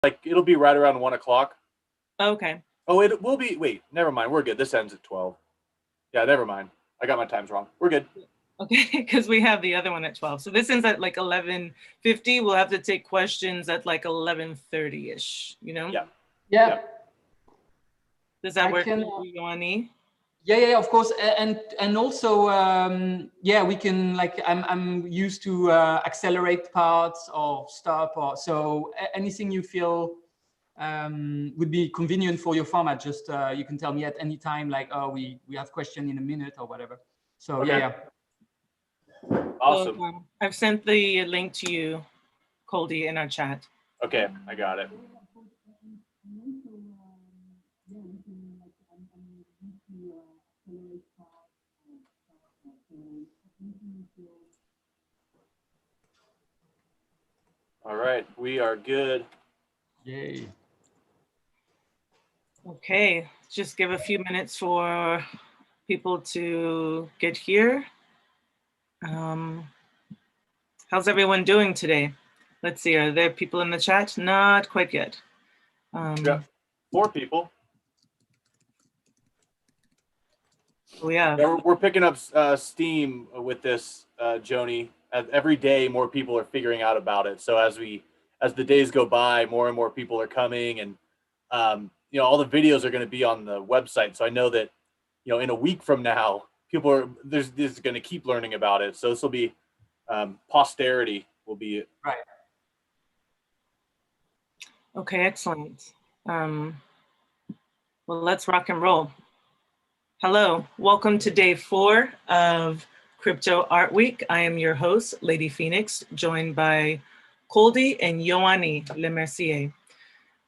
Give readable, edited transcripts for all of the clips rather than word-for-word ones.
like it'll be right around 1 o'clock. Okay. Oh, it will be. Wait, never mind. We're good. This ends at 12. Yeah, never mind. I got my times wrong. We're good. Okay, because we have the other one at 12. So this ends at like 11:50. We'll have to take questions at like 11:30-ish, you know? Yeah. Yeah. Yeah. Does that work for you, JOANIE? Yeah, of course, and also, yeah, we can, like, I'm used to accelerate parts or stop, or so anything you feel would be convenient for your format. Just you can tell me at any time, like, oh, we have question in a minute or whatever. So Okay. yeah. Awesome. So, I've sent the link to you, Coldy, in our chat. Okay, I got it. All right, we are good. Yay. Okay, just give a few minutes for people to get here. How's everyone doing today? Let's see, are there people in the chat? Not quite yet. Yeah, 4 people. Yeah, we're picking up steam with this, JOANIE. Every day, more people are figuring out about it. So as the days go by, more and more people are coming, and you know, all the videos are going to be on the website. So I know that, you know, in a week from now, people are there's going to keep learning about it. So this will be posterity will be it. Right. okay, excellent. Well, let's rock and roll. Hello, welcome to day 4 of Crypto Art Week. I am your host, Lady Phoenix, joined by Coldy and JOANIE LEMERCIER.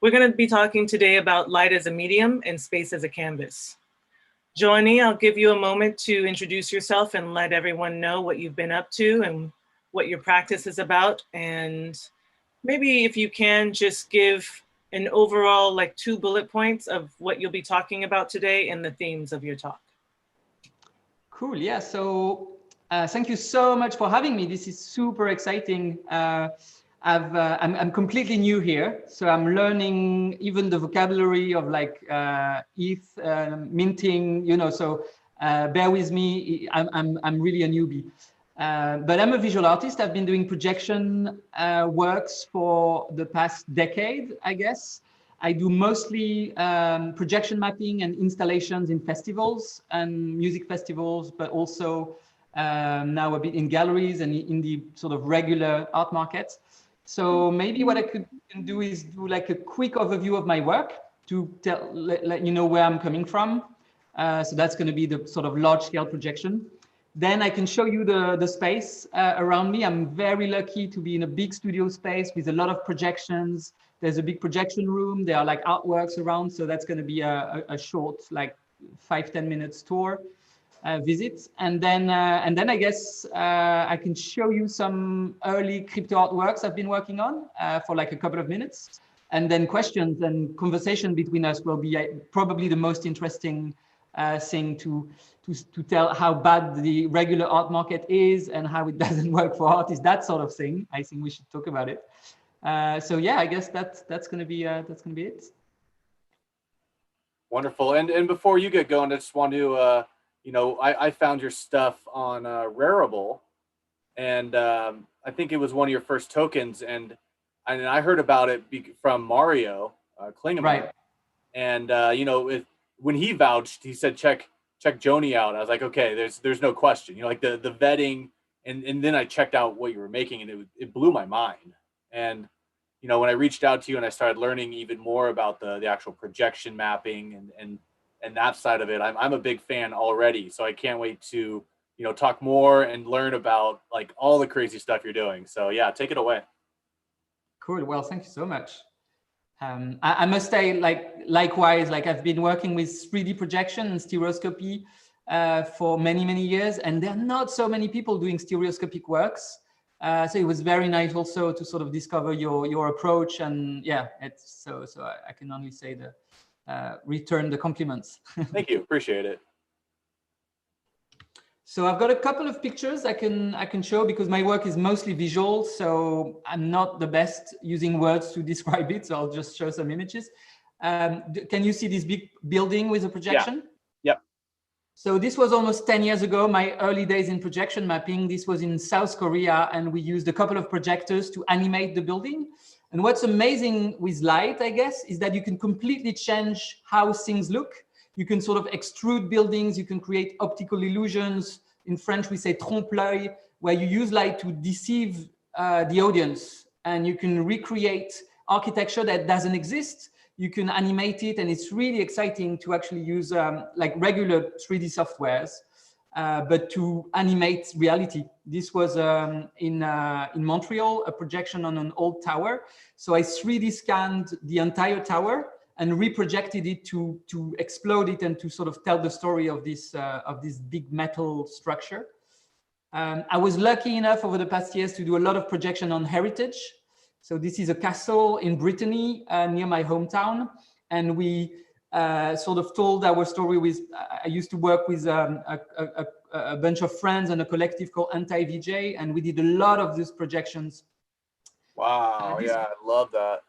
We're going to be talking today about light as a medium and space as a canvas. JOANIE, I'll give you a moment to introduce yourself and let everyone know what you've been up to and what your practice is about. And maybe if you can just give an overall, like 2 bullet points of what you'll be talking about today and the themes of your talk. Cool. Yeah. So thank you so much for having me. This is super exciting. I'm completely new here, so I'm learning even the vocabulary of like ETH, minting. You know, so bear with me. I'm really a newbie. But I'm a visual artist. I've been doing projection works for the past decade, I guess. I do mostly projection mapping and installations in festivals and music festivals, but also now a bit in galleries and in the sort of regular art markets. So maybe what I can do is do like a quick overview of my work to let you know where I'm coming from. So that's going to be the sort of large scale projection. Then I can show you the space around me. I'm very lucky to be in a big studio space with a lot of projections. There's a big projection room. There are like artworks around. So that's going to be a short, like 5-10 minutes tour visit. And then I guess I can show you some early crypto artworks I've been working on for like a couple of minutes. And then questions and conversation between us will be probably the most interesting thing to tell how bad the regular art market is and how it doesn't work for artists, that sort of thing. I think we should talk about it. So yeah, I guess that's gonna be it. Wonderful. And before you get going, I just want to you know, I found your stuff on Rarible, and I think it was one of your first tokens, and I heard about it from Mario Klingemann. Right. And you know, when he vouched, he said check JOANIE out. I was like, okay, there's no question. You know, like the vetting, and then I checked out what you were making, and it blew my mind. And you know, when I reached out to you and I started learning even more about the actual projection mapping and that side of it, I'm a big fan already. So I can't wait to, you know, talk more and learn about like all the crazy stuff you're doing. So yeah, take it away. Cool. Well, thank you so much. I must say, likewise, like I've been working with 3D projection and stereoscopy for many years, and there are not so many people doing stereoscopic works. So it was very nice also to sort of discover your approach, and yeah, it's so I can only say return the compliments. Thank you, appreciate it. So I've got a couple of pictures I can show because my work is mostly visual, so I'm not the best using words to describe it. So I'll just show some images. Can you see this big building with a projection? Yeah. Yep. So this was almost 10 years ago, my early days in projection mapping. This was in South Korea, and we used a couple of projectors to animate the building. And what's amazing with light, I guess, is that you can completely change how things look. You can sort of extrude buildings, you can create optical illusions. In French, we say trompe-l'œil, where you use light to deceive the audience, and you can recreate architecture that doesn't exist. You can animate it, and it's really exciting to actually use like regular 3D softwares, but to animate reality. This was in Montreal, a projection on an old tower. So I 3D scanned the entire tower and reprojected it to explode it and to sort of tell the story of this big metal structure. I was lucky enough over the past years to do a lot of projection on heritage. So this is a castle in Brittany near my hometown. And we sort of told our story with, I used to work with a bunch of friends and a collective called Anti-VJ, and we did a lot of these projections. Wow, yeah, I love that.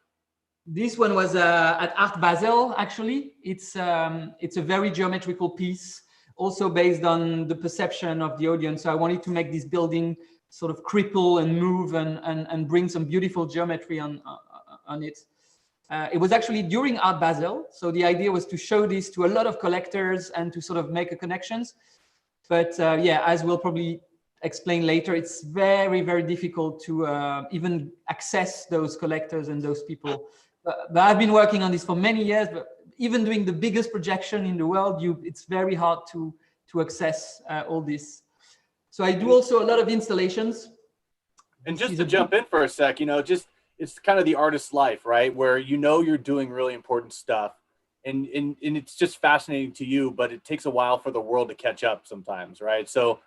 This one was at Art Basel, actually. It's a very geometrical piece, also based on the perception of the audience. So I wanted to make this building sort of cripple and move and bring some beautiful geometry on it. It was actually during Art Basel. So the idea was to show this to a lot of collectors and to sort of make a connections. But yeah, as we'll probably explain later, it's very, very difficult to even access those collectors and those people. But I've been working on this for many years, but even doing the biggest projection in the world, it's very hard to access all this. So I do also a lot of installations. And just to jump in for a sec, you know, just it's kind of the artist's life, right? Where you know you're doing really important stuff, and it's just fascinating to you, but it takes a while for the world to catch up sometimes, right? So,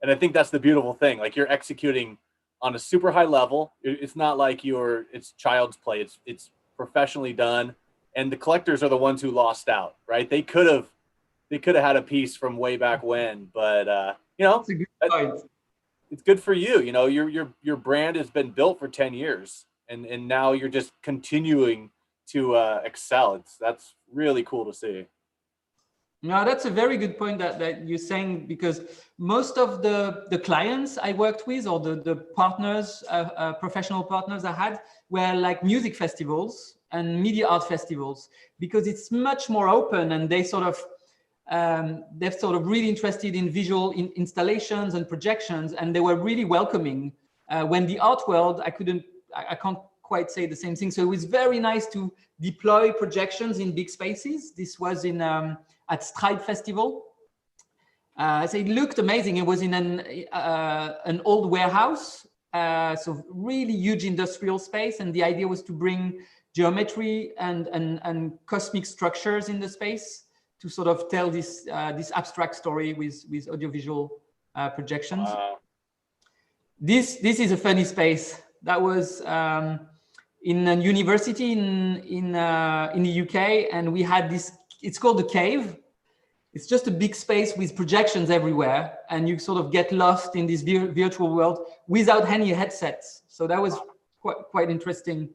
and I think that's the beautiful thing. Like you're executing on a super high level. It's not like it's child's play. It's professionally done, and the collectors are the ones who lost out, right? They could have had a piece from way back when, but you know, it's good for you. You know, your brand has been built for 10 years, and now you're just continuing to excel. That's really cool to see. No, that's a very good point that you're saying, because most of the clients I worked with, or the partners, professional partners I had, were like music festivals and media art festivals, because it's much more open, and they're sort of really interested in visual installations and projections, and they were really welcoming. When the art world, I can't quite say the same thing. So it was very nice to deploy projections in big spaces. This was in at Stride Festival. So it looked amazing. It was in an old warehouse, so really huge industrial space, and the idea was to bring geometry and cosmic structures in the space to sort of tell this abstract story with audiovisual projections. Wow. This is a funny space. That was in a university in the UK, and we had this. It's called the Cave. It's just a big space with projections everywhere, and you sort of get lost in this virtual world without any headsets. So that was quite interesting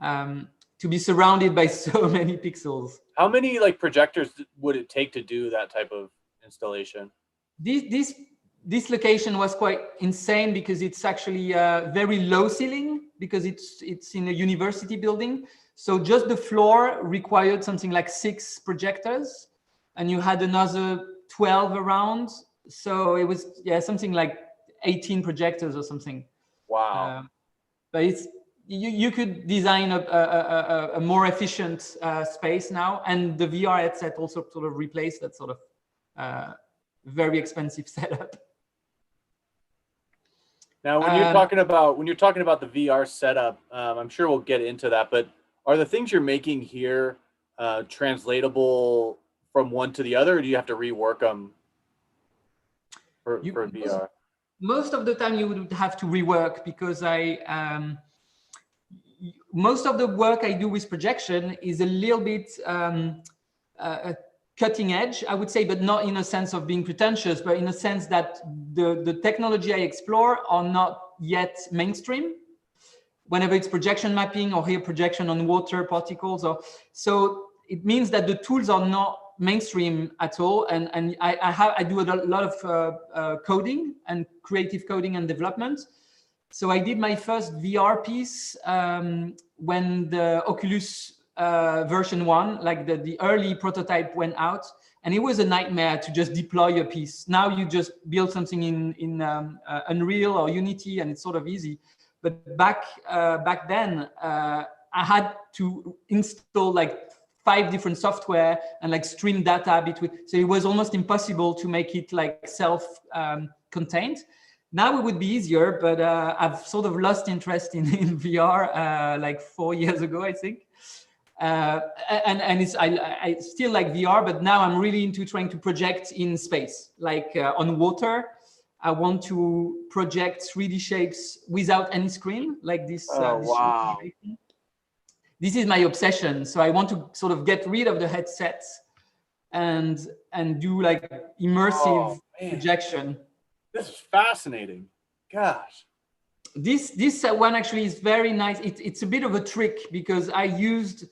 to be surrounded by so many pixels. How many like projectors would it take to do that type of installation? This location was quite insane because it's actually very low ceiling, because it's in a university building. So just the floor required something like 6 projectors, and you had another 12 around. So it was something like 18 projectors or something. Wow. But you could design a more efficient space now, and the VR headset also sort of replaced that sort of very expensive setup. Now, when you're talking about the VR setup, I'm sure we'll get into that. But are the things you're making here translatable from one to the other, or do you have to rework them for VR? Most of the time, you would have to rework, because most of the work I do with projection is a little bit cutting edge, I would say, but not in a sense of being pretentious, but in a sense that the technology I explore are not yet mainstream. Whenever it's projection mapping or here projection on water particles, or so it means that the tools are not mainstream at all. And I do a lot of coding and creative coding and development. So I did my first VR piece when the Oculus version 1, like the early prototype went out, and it was a nightmare to just deploy a piece. Now you just build something in Unreal or Unity, and it's sort of easy. But back then, I had to install like 5 different software and like stream data between. So it was almost impossible to make it like self-contained. Now it would be easier, but I've sort of lost interest in VR like 4 years ago, I think. And it's, I still like VR, but now I'm really into trying to project in space, like on water. I want to project 3D shapes without any screen, like this. Wow. This is my obsession. So I want to sort of get rid of the headsets and do like immersive projection. This is fascinating. Gosh. This one actually is very nice. It's a bit of a trick because I used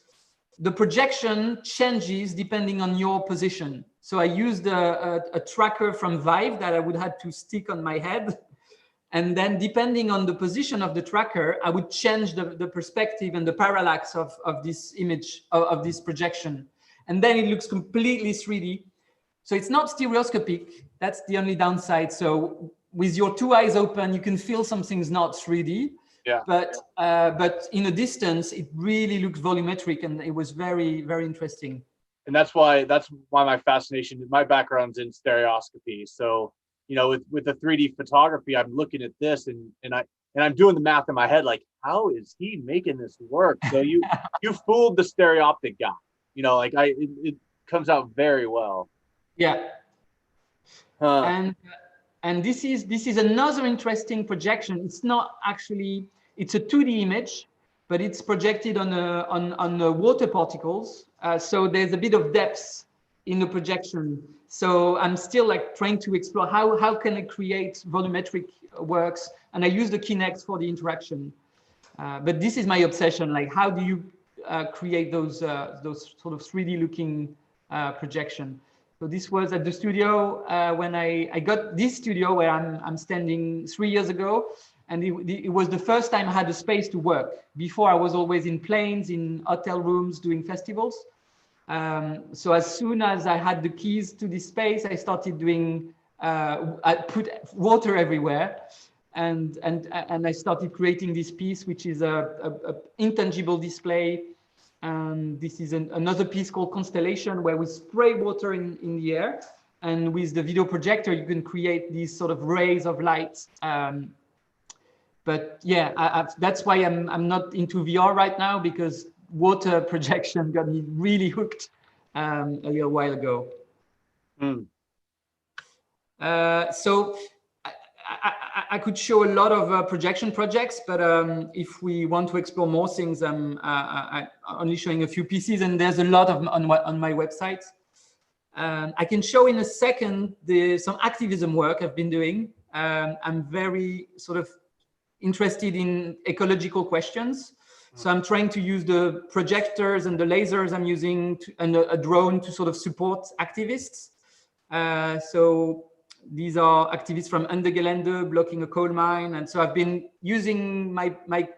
the projection changes depending on your position. So I used a tracker from Vive that I would have to stick on my head. And then depending on the position of the tracker, I would change the perspective and the parallax of this image, of this projection. And then it looks completely 3D. So it's not stereoscopic. That's the only downside. So with your 2 eyes open, you can feel something's not 3D. Yeah. But in a distance, it really looks volumetric, and it was very, very interesting. And that's why my fascination, my background's in stereoscopy. So, you know, with the 3D photography, I'm looking at this and I'm doing the math in my head, like, how is he making this work? So you fooled the stereoptic guy, you know, like it comes out very well. Yeah. And this is another interesting projection. It's not actually, it's a 2D image, but it's projected on the water particles. So there's a bit of depth in the projection. So I'm still like trying to explore how can I create volumetric works, and I use the Kinect for the interaction. But this is my obsession. Like, how do you create those sort of 3D looking projection? So this was at the studio when I got this studio where I'm standing 3 years ago. And it was the first time I had a space to work. Before I was always in planes, in hotel rooms, doing festivals. So as soon as I had the keys to this space, I started doing, I put water everywhere. And I started creating this piece, which is a intangible display. And this is another piece called Constellation, where we spray water in the air. And with the video projector, you can create these sort of rays of light. But yeah, that's why I'm not into VR right now, because water projection got me really hooked a little while ago. So I could show a lot of projection projects, but if we want to explore more things, I'm only showing a few pieces, and there's a lot of on my website. I can show in a second some activism work I've been doing. I'm very sort of interested in ecological questions. So I'm trying to use the projectors and the lasers I'm using and a drone to sort of support activists. So these are activists from Gelände blocking a coal mine. And so I've been using my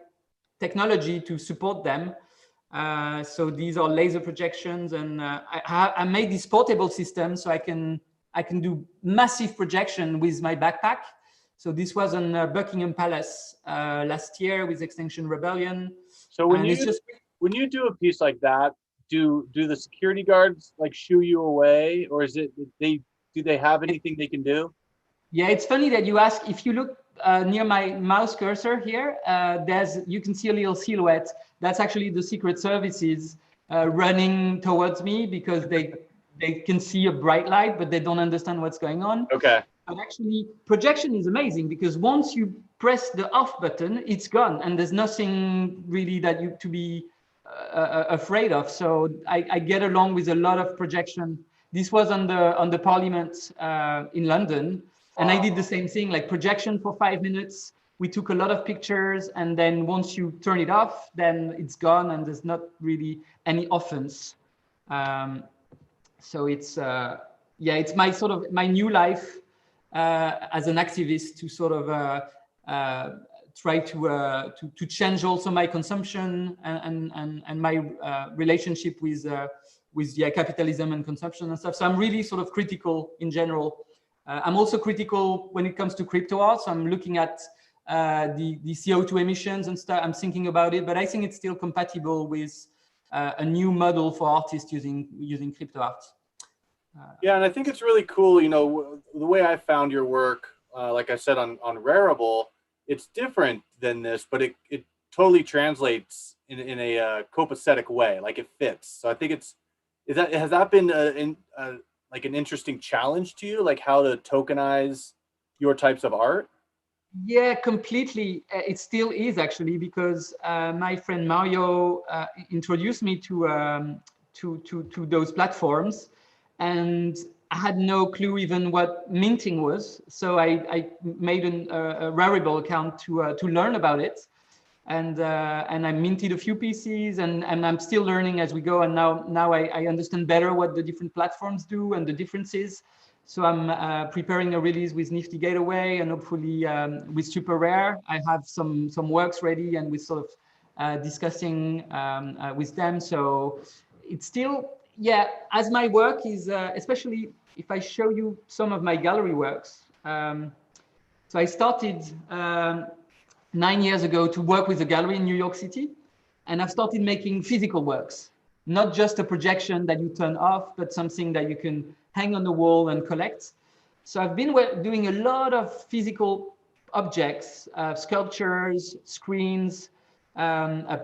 technology to support them. So these are laser projections, and I made this portable system so I can do massive projection with my backpack. So this was on Buckingham Palace last year with Extinction Rebellion. So when you do a piece like that, do the security guards like shoo you away, or is it do they have anything they can do? Yeah, it's funny that you ask. If you look near my mouse cursor here, you can see a little silhouette. That's actually the Secret Services running towards me, because they can see a bright light, but they don't understand what's going on. Okay. But actually, projection is amazing, because once you press the off button, it's gone, and there's nothing really that to be afraid of. So I get along with a lot of projection. This was on the Parliament in London, and I did the same thing, like projection for 5 minutes. We took a lot of pictures, and then once you turn it off, then it's gone, and there's not really any offense. So it's yeah, it's my sort of my new life as an activist to sort of try to change also my consumption and my relationship with capitalism and consumption and stuff. So I'm really sort of critical in general. I'm also critical when it comes to crypto art. So I'm looking at the CO2 emissions and stuff. I'm thinking about it, but I think it's still compatible with a new model for artists using crypto art. Yeah, and I think it's really cool. You know, the way I found your work, like I said on Rarible, it's different than this, but it totally translates in a copacetic way. Like it fits. So I think has that been like an interesting challenge to you, like how to tokenize your types of art? Yeah, completely. It still is actually, because my friend Mario introduced me to those platforms, and I had no clue even what minting was. So I made a Rarible account to learn about it, and I minted a few pieces, and I'm still learning as we go. And now I understand better what the different platforms do and the differences. So I'm preparing a release with Nifty Gateway, and hopefully with Super Rare. I have some works ready, and we're sort of discussing with them. So it's still, yeah, as my work is, especially if I show you some of my gallery works. So I started 9 years ago to work with a gallery in New York City, and I've started making physical works, not just a projection that you turn off, but something that you can hang on the wall and collect. So I've been doing a lot of physical objects, sculptures, screens,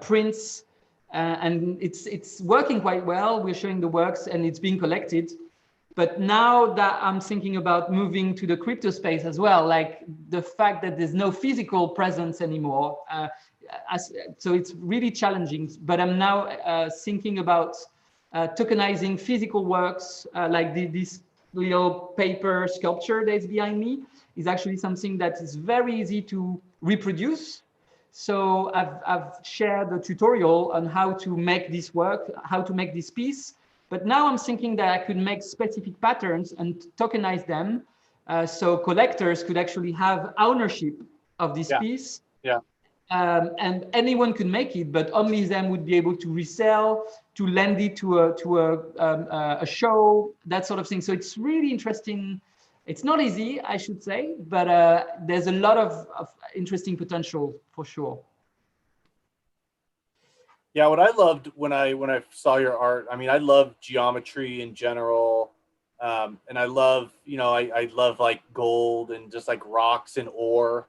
prints, and it's working quite well. We're showing the works and it's being collected. But now that I'm thinking about moving to the crypto space as well, like the fact that there's no physical presence anymore, so it's really challenging. But I'm now thinking about tokenizing physical works, like this little paper sculpture that's behind me is actually something that is very easy to reproduce. So I've shared a tutorial on how to make this work, how to make this piece. But now I'm thinking that I could make specific patterns and tokenize them, so collectors could actually have ownership of this piece. Yeah. And anyone could make it, but only them would be able to resell, to lend it to a show, that sort of thing. So it's really interesting. It's not easy, I should say, but there's a lot of interesting potential for sure. Yeah, what I loved when I saw your art, I mean, I love geometry in general, and I love, you know, I love like gold and just like rocks and ore,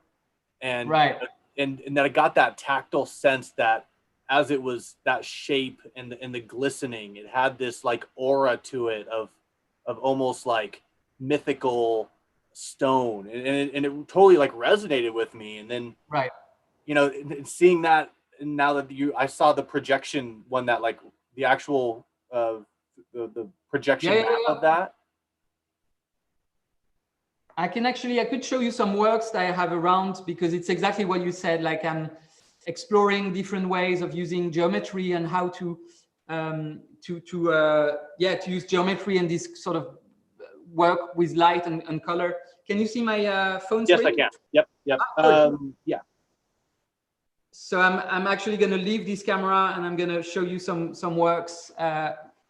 and right. And then I got that tactile sense that as it was that shape and the glistening, it had this like aura to it of almost like mythical stone, and it totally like resonated with me. And then right, you know, seeing that, and now that I saw the projection one, that like the actual the projection map of that. I could show you some works that I have around, because it's exactly what you said. Like I'm exploring different ways of using geometry and how to use geometry and this sort of work with light and color. Can you see my phone screen? Yes, I can. Yep. Yeah. So I'm actually going to leave this camera and I'm going to show you some works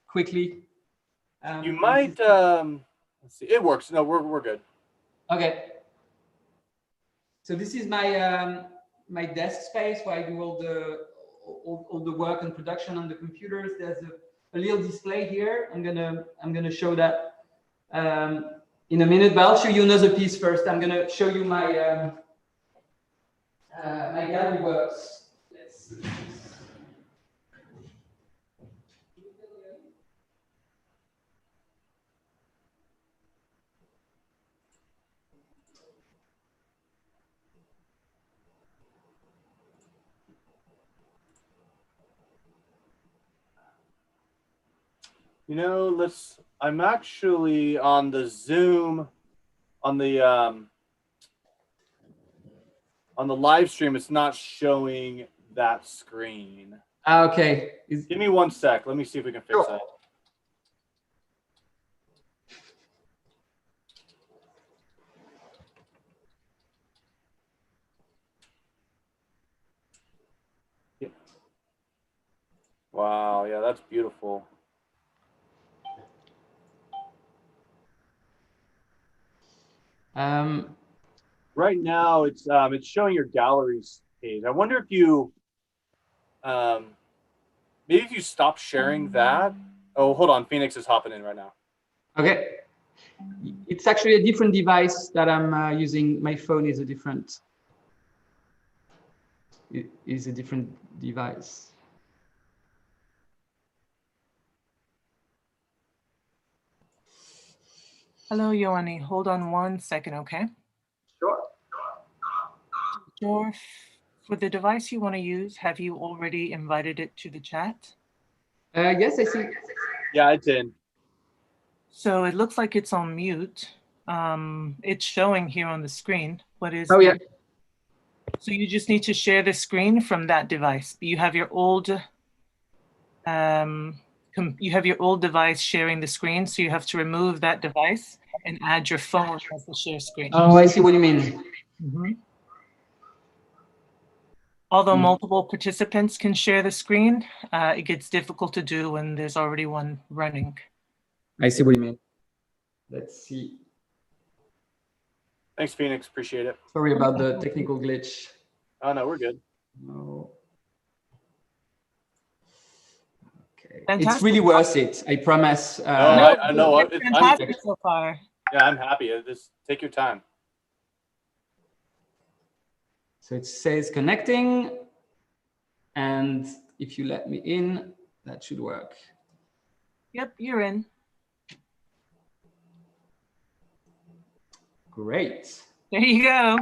quickly. You might let's see. It works. No, we're good. Okay. So this is my my desk space where I do all the work and production on the computers. There's a little display here. I'm gonna show that in a minute, but I'll show you another piece first. I'm gonna show you my my gallery works. Let's see. You know, let's I'm actually on the Zoom, on the live stream. It's not showing that screen. Okay. Give me 1 sec. Let me see if we can fix that. Wow, yeah, that's beautiful. Right now, it's showing your galleries page. I wonder if you, maybe if you stop sharing that. Oh, hold on, Phoenix is hopping in right now. Okay. It's actually a different device that I'm using. My phone is a different. It is a different device. Hello, Joannie. Hold on 1 second, okay? Sure. For the device you want to use, have you already invited it to the chat? Yes, I see. Yeah, it's in. So it looks like it's on mute. It's showing here on the screen. What is? Oh, yeah. So you just need to share the screen from that device. You have your old device sharing the screen, so you have to remove that device and add your phone as the share screen. Oh, I see what you mean. Mm-hmm. Although multiple participants can share the screen, it gets difficult to do when there's already one running. I see what you mean. Let's see. Thanks, Phoenix. Appreciate it. Sorry about the technical glitch. Oh, no, we're good. No. Okay. Fantastic. It's really worth it. I promise. I know. It's fantastic so far. Yeah, I'm happy. Just take your time. So it says connecting. And if you let me in, that should work. Yep, you're in. Great. There you go.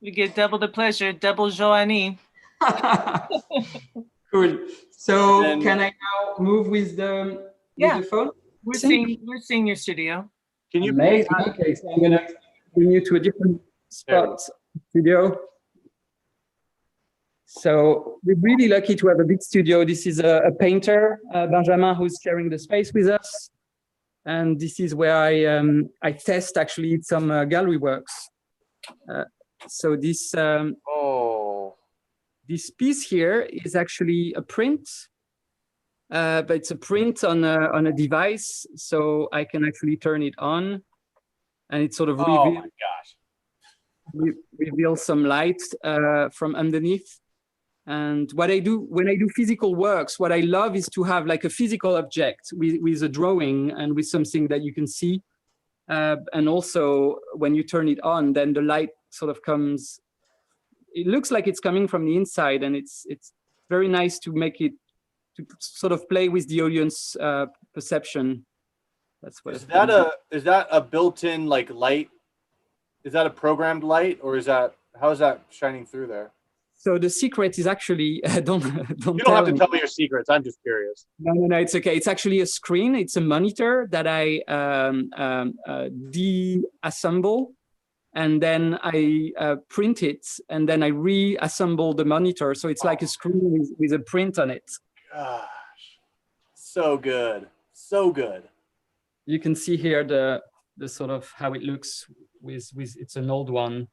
We get double the pleasure, double Joanie. Cool. So can I now move with the phone? We're seeing your studio. Can you? Amazing. Okay, so I'm gonna bring you to a different spot studio. So we're really lucky to have a big studio. This is a painter, Benjamin, who's sharing the space with us. And this is where I test actually some gallery works. So this this piece here is actually a print, but it's a print on a device, so I can actually turn it on, and it sort of reveals some light from underneath. And what I do when I do physical works, what I love is to have like a physical object with a drawing and with something that you can see. And also when you turn it on, then the light sort of comes, it looks like it's coming from the inside, and it's very nice to make it, to sort of play with the audience perception. That's what. Is that a built-in like light? Is that a programmed light, or how is that shining through there? So the secret is actually, don't You don't have to tell me your secrets. I'm just curious. No, it's okay. It's actually a screen. It's a monitor that I deassemble, and then I print it, and then I reassemble the monitor. So it's like a screen with a print on it. Gosh, so good, so good. You can see here the sort of how it looks with it's an old one.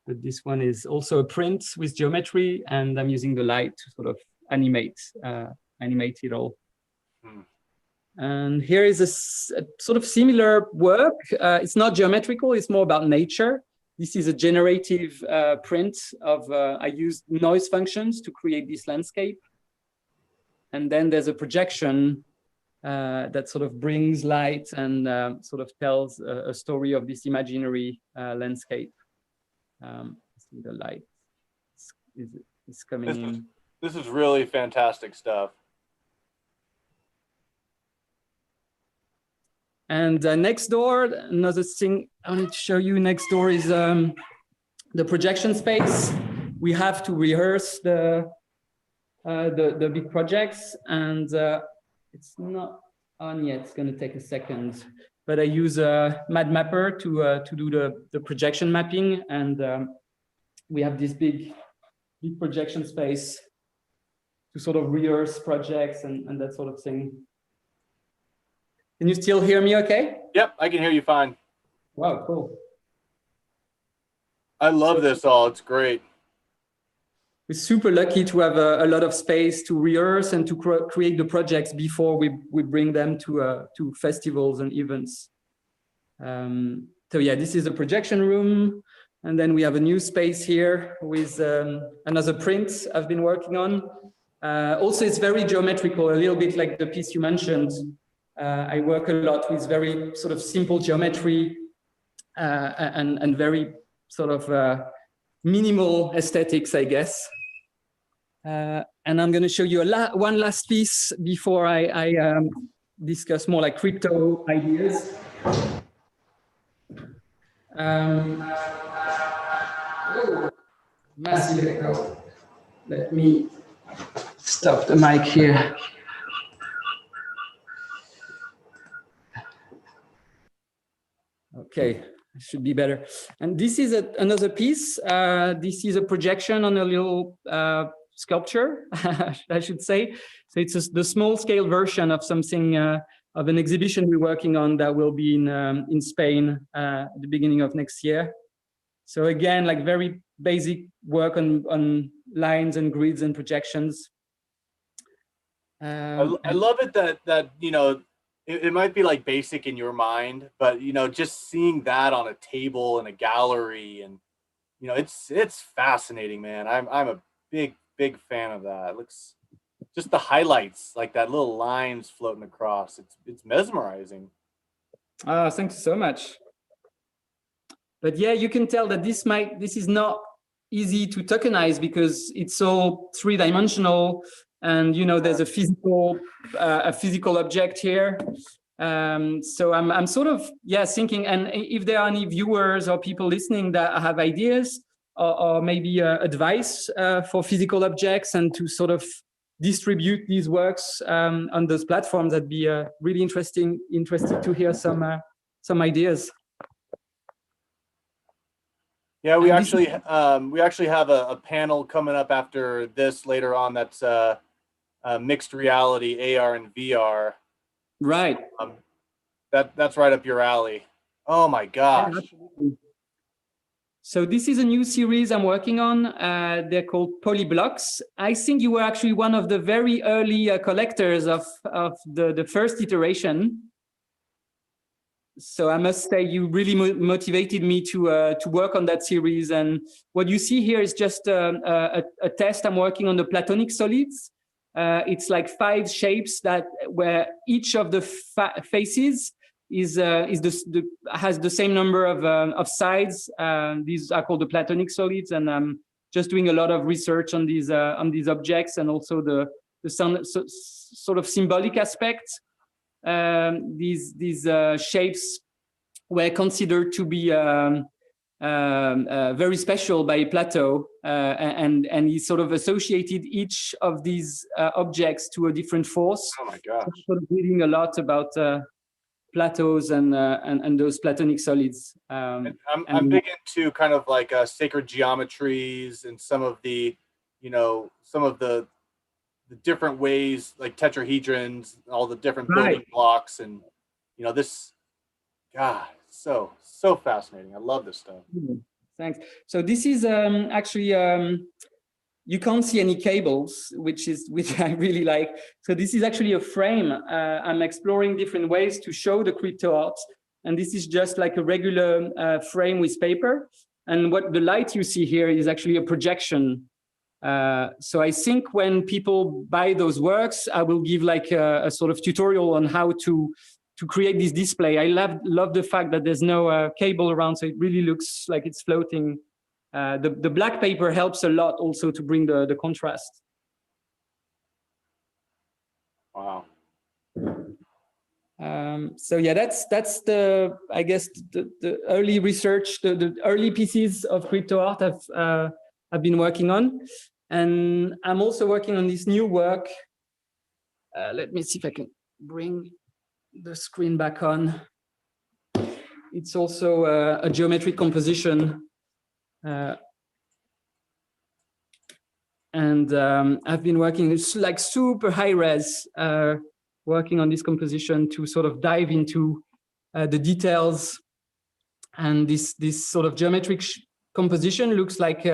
But this one is also a print with geometry, and I'm using the light to sort of animate it all. And here is a sort of similar work. It's not geometrical, it's more about nature. This is a generative print of, I used noise functions to create this landscape. And then there's a projection that sort of brings light and sort of tells a story of this imaginary landscape. See the light is coming in. This is really fantastic stuff. And next door, another thing I wanted to show you next door is the projection space. We have to rehearse the big projects, and it's not on yet. It's going to take a second. But I use a MadMapper to do the projection mapping, and we have this big projection space to sort of rehearse projects and that sort of thing. Can you still hear me okay? Yep, I can hear you fine. Wow, cool. I love this all. It's great. We're super lucky to have a lot of space to rehearse and to create the projects before we bring them to festivals and events. So yeah, this is a projection room. And then we have a new space here with another print I've been working on. Also, it's very geometrical, a little bit like the piece you mentioned. I work a lot with very sort of simple geometry and very sort of minimal aesthetics, I guess. And I'm going to show you one last piece before I discuss more like crypto ideas. Massive echo. Let me stop the mic here. Okay, should be better. And this is another piece. This is a projection on a little sculpture, I should say. So it's the small scale version of something, of an exhibition we're working on that will be in Spain at the beginning of next year. So again, like very basic work on lines and grids and projections. I love it that you know, it might be like basic in your mind, but you know, just seeing that on a table in a gallery, and you know, it's fascinating, man. I'm a big fan of that. It looks just the highlights, like that little lines floating across. It's mesmerizing. Thank you so much. But yeah, you can tell that this is not easy to tokenize because it's so three-dimensional, and you know there's a physical object here. So I'm sort of thinking, and if there are any viewers or people listening that have ideas or maybe advice for physical objects and to sort of distribute these works on those platforms, that'd be really interesting to hear some ideas. Yeah, we actually have a panel coming up after this later on. That's mixed reality, AR and VR. Right. That's right up your alley. Oh my gosh. Yeah, so this is a new series I'm working on. They're called Polyblocks. I think you were actually one of the very early collectors of the first iteration. So I must say you really motivated me to work on that series. And what you see here is just a test I'm working on the Platonic Solids. It's like 5 shapes where each of the faces has the same number of sides. These are called the Platonic Solids, and I'm just doing a lot of research on these objects, and also the sort of symbolic aspects. These shapes were considered to be very special by Plato, and he sort of associated each of these objects to a different force. Oh my gosh! So I'm sort of reading a lot about Plato's and those Platonic solids. I'm big into kind of like sacred geometries and some of the different ways, like tetrahedrons, all the different building blocks, and you know, this, God, so fascinating. I love this stuff. Thanks. So this is actually you can't see any cables, which I really like. So this is actually a frame. I'm exploring different ways to show the crypto art, and this is just like a regular frame with paper. And what the light you see here is actually a projection. So I think when people buy those works, I will give like a sort of tutorial on how to create this display. I love the fact that there's no cable around, so it really looks like it's floating. The black paper helps a lot also to bring the contrast. Wow. So yeah, that's the, I guess, the early research, the early pieces of crypto art I've been working on. And I'm also working on this new work. Let me see if I can bring the screen back on. It's also a geometric composition. And I've been working like super high res, working on this composition to sort of dive into the details. And this sort of geometric composition looks like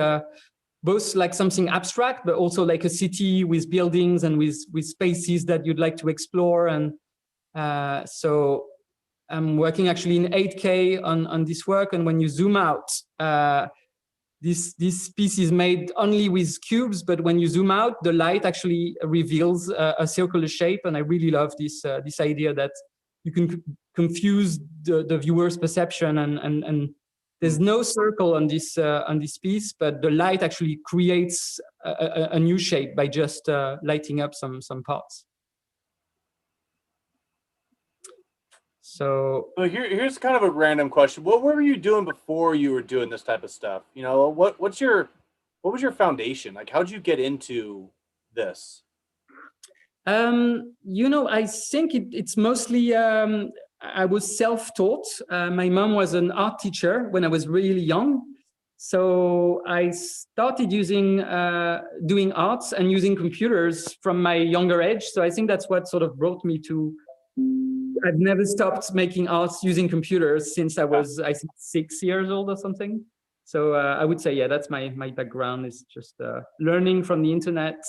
both like something abstract, but also like a city with buildings and with spaces that you'd like to explore. And so I'm working actually in 8K on this work. And when you zoom out, this piece is made only with cubes, but when you zoom out, the light actually reveals a circular shape. And I really love this idea that you can confuse the viewer's perception, and there's no circle on this piece, but the light actually creates a new shape by just lighting up some parts. So here's kind of a random question. What were you doing before you were doing this type of stuff? You know, what was your foundation? Like, how'd you get into this? You know, I think it's mostly I was self-taught. My mom was an art teacher when I was really young. So I started doing arts and using computers from my younger age. So I think that's what sort of brought me to, I've never stopped making arts using computers since I was, I think, 6 years old or something. So I would say, yeah, that's my background, is just learning from the internet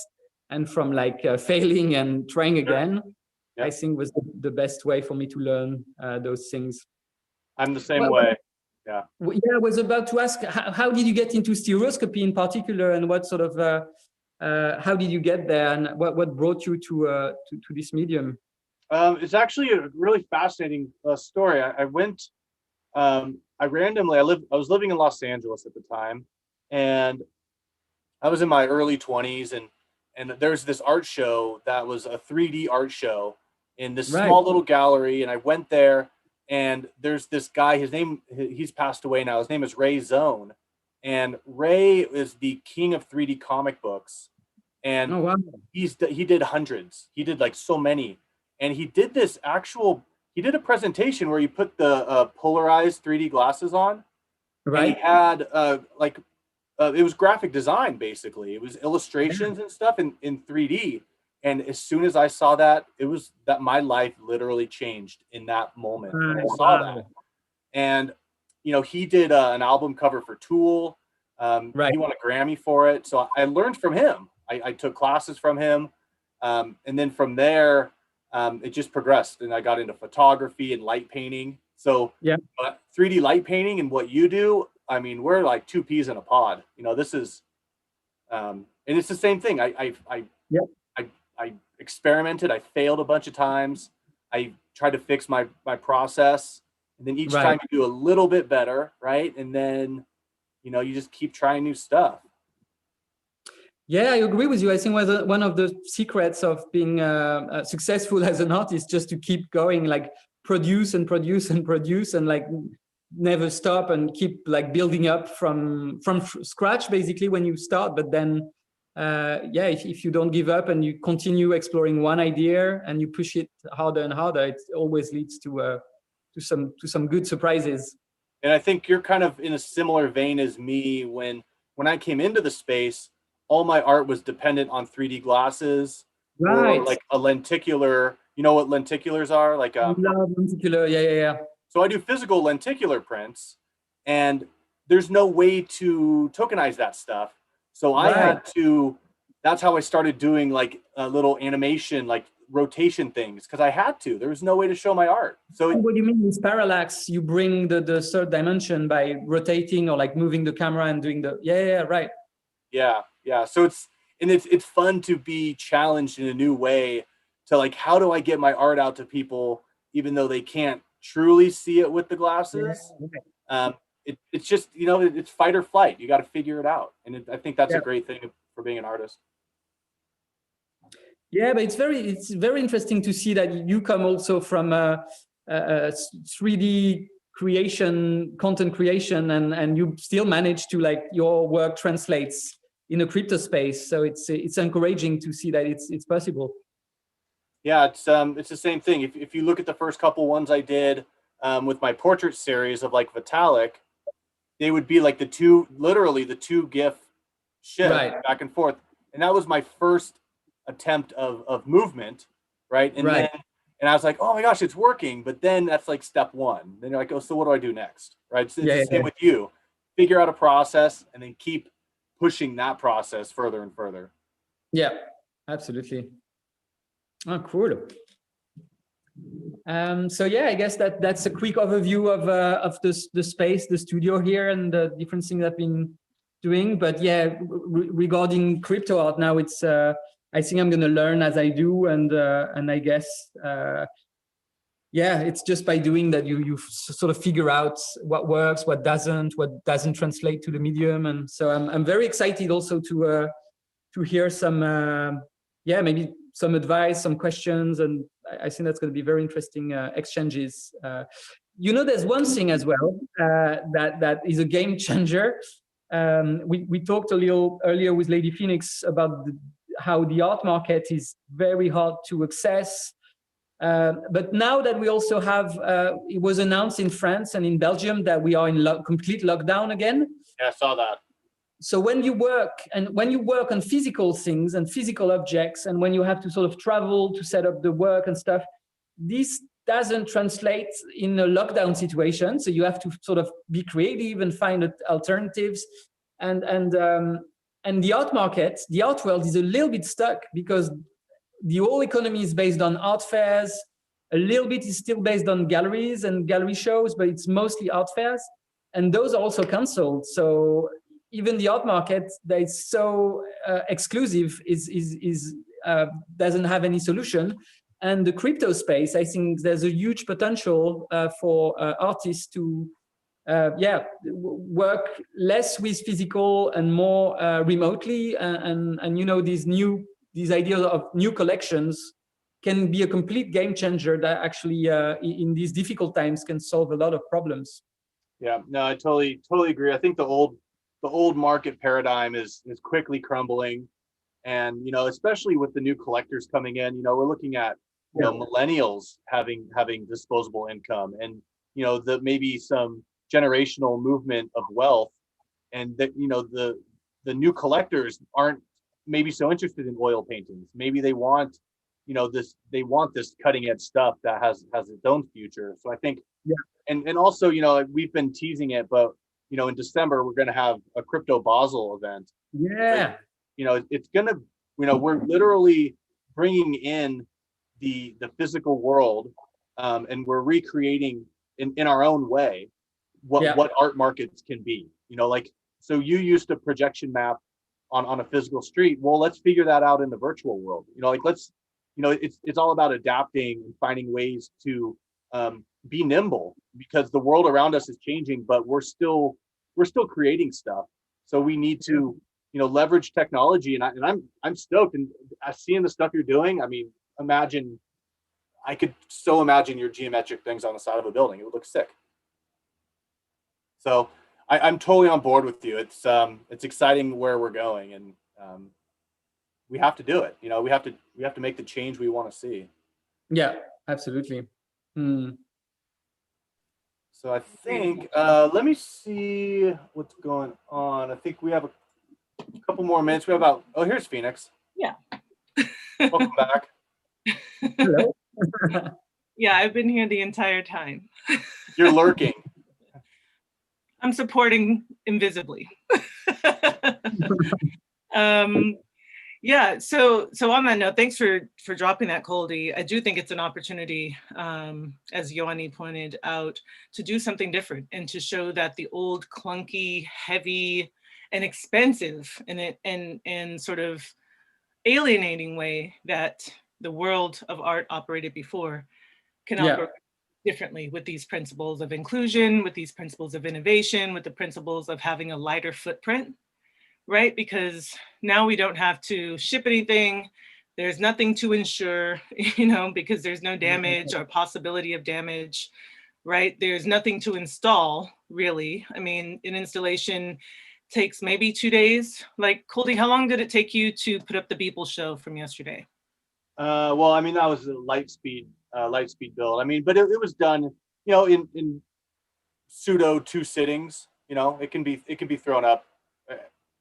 and from like failing and trying again. I think was the best way for me to learn those things. I'm the same way. Yeah. Yeah, I was about to ask, how did you get into stereoscopy in particular, and what sort of, how did you get there, and what brought you to this medium? It's actually a really fascinating story. I went, I was living in Los Angeles at the time, and I was in my early 20s, and there's this art show that was a 3D art show in this small little gallery, and I went there, and there's this guy, he's passed away now, his name is Ray Zone, and Ray is the king of 3D comic books, and he did hundreds, he did like so many, and he did a presentation where you put the polarized 3D glasses on, and he had it was graphic design, basically. It was illustrations and stuff in 3D. And as soon as I saw that, it was that my life literally changed in that moment when I saw that. And, you know, he did an album cover for Tool. He won a Grammy for it. So I learned from him. I took classes from him. And then from there, it just progressed. And I got into photography and light painting. So 3D light painting and what you do, I mean, we're like two peas in a pod. You know, this is, and it's the same thing. I experimented. I failed a bunch of times. I tried to fix my process, and then each time you do a little bit better, right? And then, you know, you just keep trying new stuff. Yeah, I agree with you. I think one of the secrets of being successful as an artist, just to keep going, like produce and produce and produce, and like never stop, and keep like building up from scratch basically when you start. But then if you don't give up and you continue exploring one idea and you push it harder and harder, it always leads to some good surprises. And I think you're kind of in a similar vein as me. When I came into the space, all my art was dependent on 3D glasses, or like a lenticular. You know what lenticulars are? Like I love lenticular. Yeah. So I do physical lenticular prints, and there's no way to tokenize that stuff. So I had to, that's how I started doing like a little animation, like rotation things, because I had to. There was no way to show my art. So what do you mean with parallax? You bring the third dimension by rotating or like moving the camera and doing the, Yeah. So it's fun to be challenged in a new way to like, how do I get my art out to people, even though they can't truly see it with the glasses? It's just, you know, it's fight or flight. You got to figure it out. And I think that's a great thing for being an artist. Yeah, but it's very interesting to see that you come also from a 3D creation, content creation, and you still manage to, like, your work translates in a crypto space. So it's encouraging to see that it's possible. Yeah, it's the same thing. If you look at the first couple ones I did with my portrait series of like Vitalik, they would be like literally the two GIF shift Right. back and forth. And that was my first attempt of movement, right? And Right. and I was like, oh my gosh, it's working. But then that's like step one. Then you're like, oh, so what do I do next? Right? So it's the same with you. Figure out a process and then keep pushing that process further and further. Yeah, absolutely. Oh, cool. So yeah, I guess that's a quick overview of the space, the studio here, and the different things I've been doing. But yeah, regarding crypto art now, it's I think I'm going to learn as I do, and I guess yeah, it's just by doing that you sort of figure out what works, what doesn't translate to the medium, and so I'm very excited also to hear some yeah, maybe some advice, some questions, and I think that's going to be very interesting exchanges. You know, there's one thing as well that is a game changer. We talked a little earlier with Lady Phoenix about how the art market is very hard to access. But now that we also have, it was announced in France and in Belgium that we are in complete lockdown again. Yeah, I saw that. So when you work on physical things and physical objects, and when you have to sort of travel to set up the work and stuff, this doesn't translate in a lockdown situation. So you have to sort of be creative and find alternatives. And the art market, the art world is a little bit stuck because the whole economy is based on art fairs. A little bit is still based on galleries and gallery shows, but it's mostly art fairs. And those are also canceled. So even the art market that is so exclusive doesn't have any solution. And the crypto space, I think there's a huge potential for artists to work less with physical and more remotely. And you know, these ideas of new collections can be a complete game changer that actually in these difficult times can solve a lot of problems. Yeah, no, I totally agree. I think the old market paradigm is quickly crumbling, and you know, especially with the new collectors coming in, you know, we're looking at millennials having disposable income, and you know, maybe some generational movement of wealth, and that, you know, the new collectors aren't maybe so interested in oil paintings. Maybe they want, you know, this cutting edge stuff that has its own future. So I think and also, you know, we've been teasing it, but you know, in December, we're going to have a crypto Basel event. Yeah. Right? You know, it's going to, you know, we're literally bringing in the physical world, and we're recreating in our own way what art markets can be. You know, like, so you used a projection map on a physical street. Well, let's figure that out in the virtual world. You know, like you know, it's all about adapting and finding ways to be nimble, because the world around us is changing, but we're still creating stuff. So we need to, you know, leverage technology. And I'm stoked, and seeing the stuff you're doing. I mean, I could so imagine your geometric things on the side of a building. It would look sick. So I'm totally on board with you. It's exciting where we're going, and we have to do it. You know, we have to make the change we want to see. Yeah, absolutely. So I think, let me see what's going on. I think we have a couple more minutes. We have about, oh, here's Phoenix. Yeah. Welcome back. Hello. Yeah, I've been here the entire time. You're lurking. I'm supporting invisibly. Yeah, so on that note, thanks for dropping that, Coldy. I do think it's an opportunity, as JOANIE pointed out, to do something different and to show that the old clunky, heavy, and expensive and sort of alienating way that the world of art operated before can operate differently with these principles of inclusion, with these principles of innovation, with the principles of having a lighter footprint. Right? Because now we don't have to ship anything. There's nothing to insure, you know, because there's no damage or possibility of damage, right? There's nothing to install, really. I mean, an installation takes maybe 2 days. Like, Coldy, how long did it take you to put up the Beeple show from yesterday? Well, I mean, that was a light speed build. I mean, but it was done, you know, in pseudo 2 sittings. You know, it can be thrown up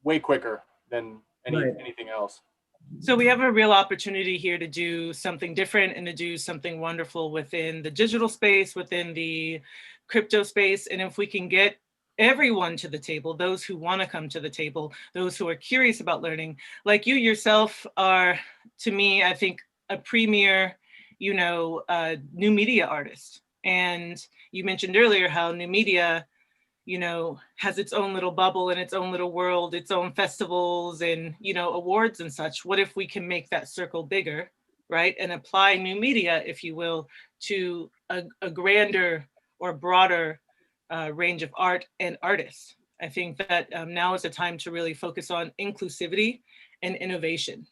way quicker than anything else. So we have a real opportunity here to do something different and to do something wonderful within the digital space, within the crypto space. And if we can get everyone to the table, those who want to come to the table, those who are curious about learning, like you yourself are, to me, I think, a premier, you know, new media artist. And you mentioned earlier how new media, you know, has its own little bubble and its own little world, its own festivals and, you know, awards and such. What if we can make that circle bigger, right? And apply new media, if you will, to a grander or broader range of art and artists. I think that now is the time to really focus on inclusivity and innovation.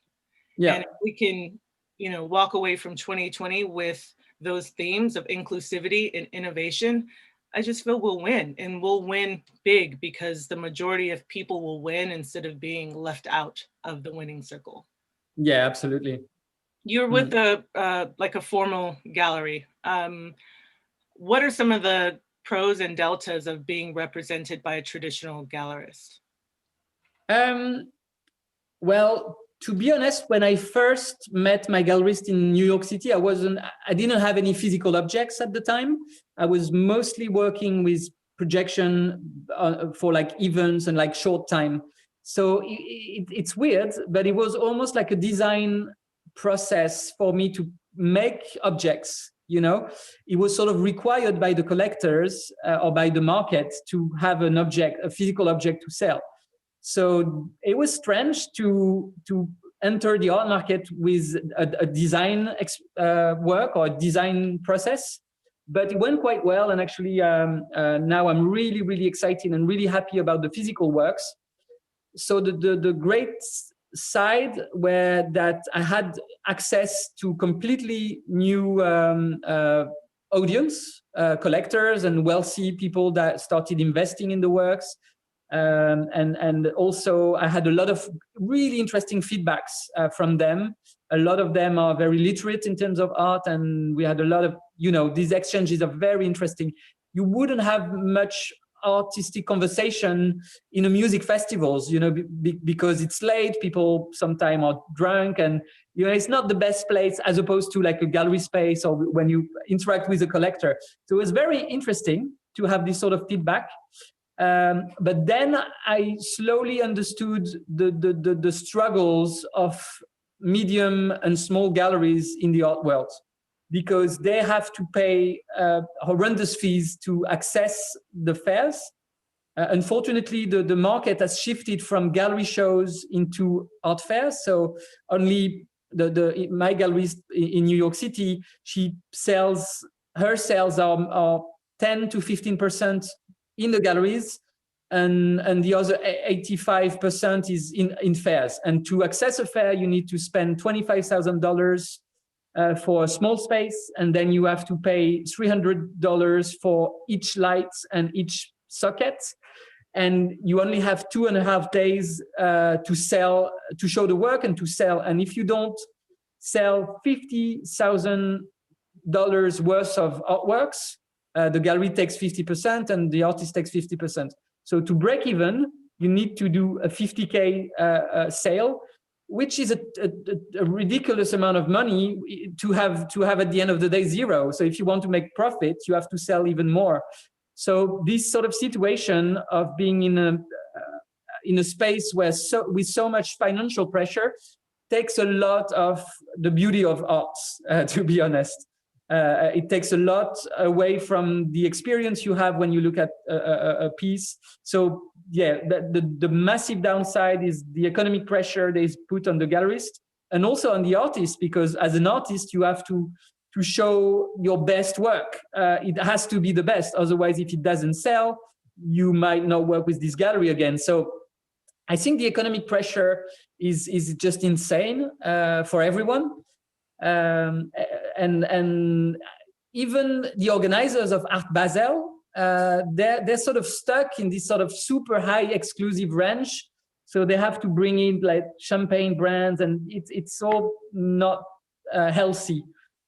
Yeah. And if we can, you know, walk away from 2020 with those themes of inclusivity and innovation, I just feel we'll win, and we'll win big, because the majority of people will win instead of being left out of the winning circle. Yeah, absolutely. You're with like a formal gallery. What are some of the pros and deltas of being represented by a traditional gallerist? Well, to be honest, when I first met my gallerist in New York City, I didn't have any physical objects at the time. I was mostly working with projection for like events and like short time. So it's weird, but it was almost like a design process for me to make objects. You know, it was sort of required by the collectors or by the market to have an object, a physical object to sell. So it was strange to enter the art market with a design work or a design process, but it went quite well. And actually, now I'm really, really excited and really happy about the physical works. So the great side where that I had access to completely new audience, collectors and wealthy people that started investing in the works. And also I had a lot of really interesting feedbacks from them. A lot of them are very literate in terms of art, and we had a lot of, you know, these exchanges are very interesting. You wouldn't have much artistic conversation in a music festivals, you know, because it's late, people sometimes are drunk, and, you know, it's not the best place as opposed to like a gallery space or when you interact with a collector. So it was very interesting to have this sort of feedback. But then I slowly understood the struggles of medium and small galleries in the art world, because they have to pay horrendous fees to access the fairs. Unfortunately, the market has shifted from gallery shows into art fairs. So only my gallerist in New York City, her sales are 10 to 15% in the galleries, and the other 85% is in fairs. And to access a fair, you need to spend $25,000 for a small space, and then you have to pay $300 for each light and each socket. And you only have 2.5 days to show the work and to sell. And if you don't sell $50,000 worth of artworks, the gallery takes 50% and the artist takes 50%. So to break even, you need to do a 50K sale, which is a ridiculous amount of money to have at the end of the day zero. So if you want to make profit, you have to sell even more. So this sort of situation of being in a space where with so much financial pressure takes a lot of the beauty of arts, to be honest. It takes a lot away from the experience you have when you look at a piece. So yeah, the massive downside is the economic pressure that is put on the gallerist and also on the artist, because as an artist, you have to show your best work. It has to be the best. Otherwise, if it doesn't sell, you might not work with this gallery again. So I think the economic pressure is just insane for everyone. And even the organizers of Art Basel, they're sort of stuck in this sort of super high exclusive range. So they have to bring in like champagne brands, and it's all not healthy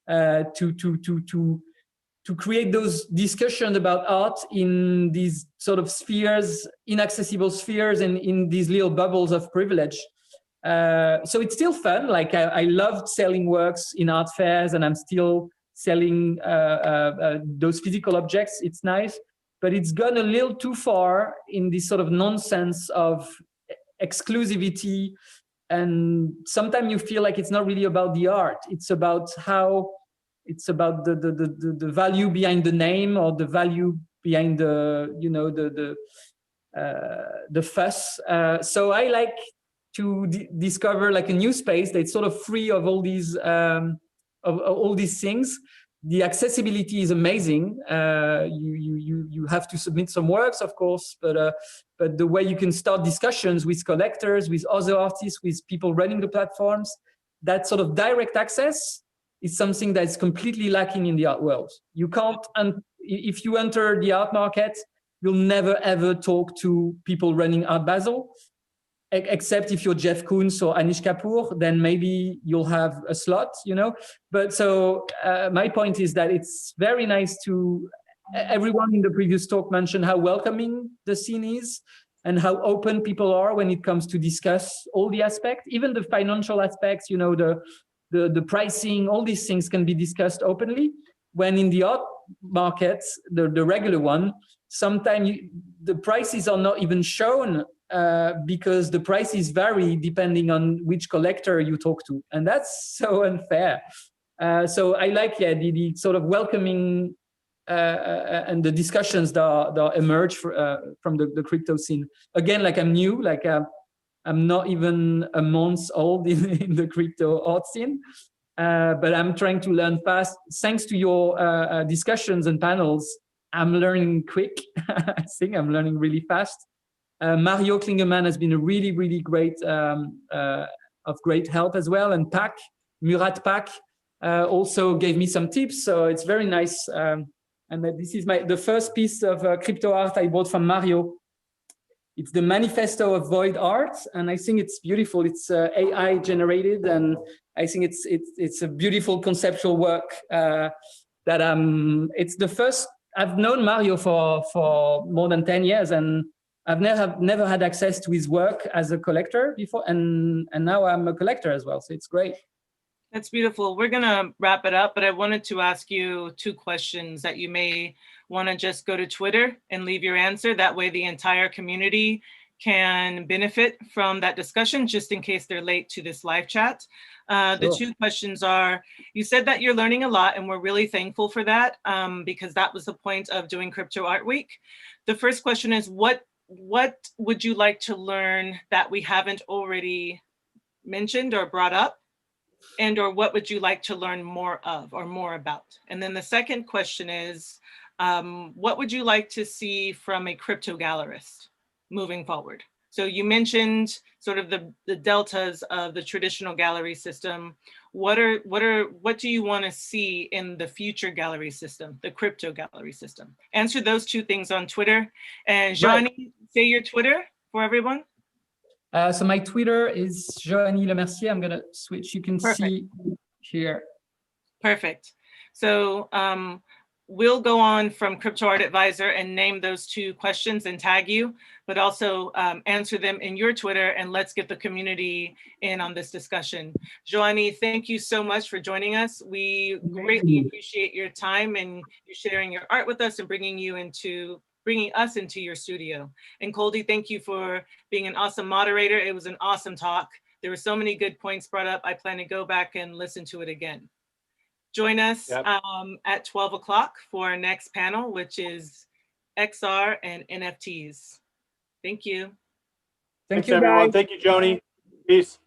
to create those discussions about art in these sort of spheres, inaccessible spheres, and in these little bubbles of privilege. So it's still fun. Like I loved selling works in art fairs, and I'm still selling those physical objects. It's nice, but it's gone a little too far in this sort of nonsense of exclusivity. And sometimes you feel like it's not really about the art. It's about how, it's about the value behind the name, or the value behind the, you know, the fuss. So I like to discover like a new space that's sort of free of all these things. The accessibility is amazing. You have to submit some works, of course, but the way you can start discussions with collectors, with other artists, with people running the platforms, that sort of direct access is something that's completely lacking in the art world. You can't, and if you enter the art market, you'll never ever talk to people running Art Basel, except if you're Jeff Koons or Anish Kapoor, then maybe you'll have a slot, you know. But so my point is that it's very nice to, everyone in the previous talk mentioned how welcoming the scene is and how open people are when it comes to discuss all the aspects, even the financial aspects, you know, the pricing, all these things can be discussed openly. When in the art market, the regular one, sometimes the prices are not even shown because the prices vary depending on which collector you talk to. And that's so unfair. So I like, yeah, the sort of welcoming and the discussions that emerge from the crypto scene. Again, like I'm new, like I'm not even a month old in the crypto art scene, but I'm trying to learn fast. Thanks to your discussions and panels, I'm learning quick. I think I'm learning really fast. Mario Klingemann has been a really, really great, of great help as well. And Murat Pak also gave me some tips. So it's very nice. And this is the first piece of crypto art I bought from Mario. It's the Manifesto of Void Art, and I think it's beautiful. It's AI generated, and I think it's a beautiful conceptual work. It's the first. I've known Mario for more than 10 years, and I've never had access to his work as a collector before, and now I'm a collector as well. So it's great. That's beautiful. We're gonna wrap it up, but I wanted to ask you 2 questions that you may want to just go to Twitter and leave your answer. That way the entire community can benefit from that discussion, just in case they're late to this live chat. The 2 questions are, you said that you're learning a lot, and we're really thankful for that, because that was the point of doing Crypto Art Week. The first question is, what would you like to learn that we haven't already mentioned or brought up? And or what would you like to learn more of or more about? And then the second question is, what would you like to see from a crypto gallerist moving forward? So you mentioned sort of the deltas of the traditional gallery system. What do you want to see in the future gallery system, the crypto gallery system? Answer those 2 things on Twitter. And JOANIE, say your Twitter for everyone. So my Twitter is JOANIE LEMERCIER. I'm gonna switch. You can see here. Perfect. So we'll go on from Crypto Art Advisor and name those 2 questions and tag you, but also answer them in your Twitter, and let's get the community in on this discussion. JOANIE, thank you so much for joining us. We greatly appreciate your time and you sharing your art with us and bringing us into your studio. And Coldy, thank you for being an awesome moderator. It was an awesome talk. There were so many good points brought up. I plan to go back and listen to it again. Join us at 12 o'clock for our next panel, which is XR and NFTs. Thank you. Thanks everyone. Thank you, JOANIE. Peace.